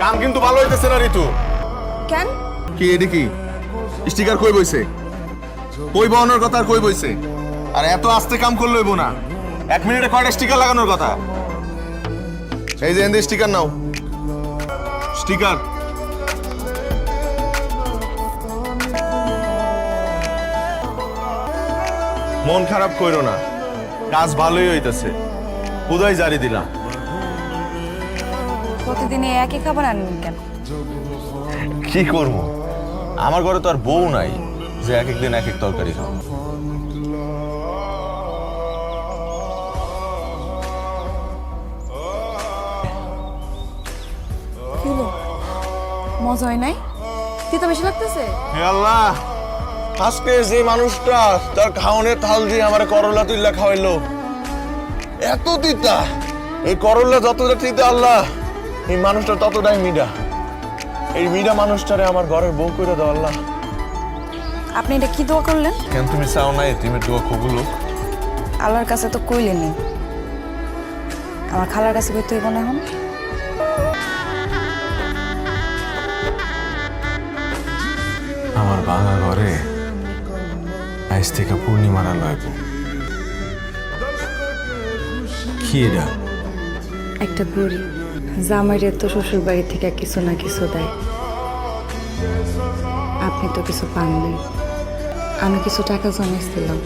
কাম কিন্তু ভালো হইতেছে না ঋতু। কেন? কি এডি কি স্টিকার কই বইছে? কই বানানোর কথা আর কই বইছে? আর এত আস্তে কাম করলে হইব না। 1 মিনিটে কয়টা স্টিকার লাগানোর কথা? এই যে এন্ড স্টিকার নাও, স্টিকার। মন খারাপ কইরো না, কাজ ভালোই হইতেছে। খুদাই জারি দিলাম। প্রতিদিন এই একই খাবার আনেন কেন? কি করব, আমার ঘরে তো আর বউ নাই যে এক একদিন এক এক তরকারি খাও। কি হলো? মজা হয় নাই? তিতা বেশি লাগতেছে? হে আল্লাহ, আজকে যে মানুষটা তার খাওনের থাল দিয়ে আমার করলা তুইলা খাওয়াইলো, এত তিতা। এই করলা যতটা তিতা আল্লাহ, এই মানুষটা ততটাই মিডা। এই মিডা মানুষটারে আমার ঘরের বউ করে দাও আল্লাহ। আপনি এটা কি দোয়া করলেন? কেন তুমি চাও না এতিমের দোয়া কবুল হোক? আল্লাহর কাছে তো কইলেনি, আমার খালার কাছে কইতে হইব না এখন? আমার ভাঙা ঘরে আজ থেকে পূর্ণিমার আলো আইব। কি এটা? একটা বুড়ি জামাইরে তো শ্বশুর বাড়ি থেকে কিছু না কিছু দেয়, আপনি তো কিছু পান নাই। আমি কিছু টাকা জমাইছিলাম,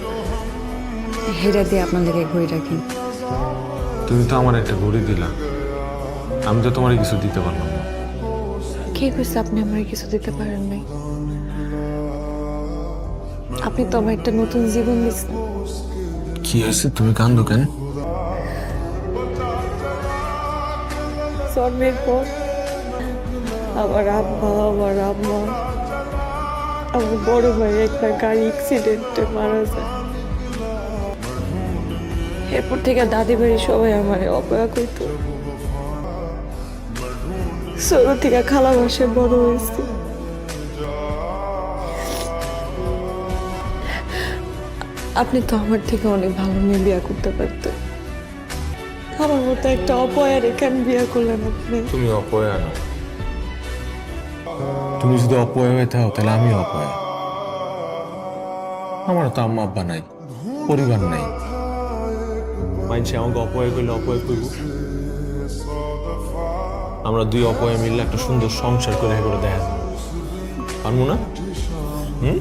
হেরা দিয়ে আপনার লেগে ঘুরে রাখেন। তুমি তো আমার একটা ঘড়ি দিলা, আমি তো তোমার কিছু দিতে পারলাম না। কে কইছে আপনি আমার কিছু দিতে পারেন নাই? আপনি তো আমার একটা নতুন জীবন দিচ্ছেন। কি হয়েছে, তুমি কান্দো কেন? জন্মের পর আমার আব্বা, আমার আম্মা, আমার বড় ভাই একটা গাড়ি অ্যাক্সিডেন্টে মারা যায়। এরপর থেকে দাদি বাড়ি সবাই আমার অপয়া করতো। ছোট থেকে খালা বাসায় বড় হয়েছে। আপনি তো আমার থেকে অনেক ভালো মেয়ে বিয়ে করতে পারতেন, আমার মতো একটা অপয়ার এখানে বিয়ে করলেন আপনি। তুমি অপয়া না, তুমি যদি অপয়া হয়ে থাকো তাহলে আমি অপয়া। আমার তো আম্মা আব্বা নাই, পরিবার নাই। মাইনছে আমাকে অপয়া করলে অপয়া করব। আমরা দুই অপয়া মিললে একটা সুন্দর সংসার করে দেখা পারবো না? হুম?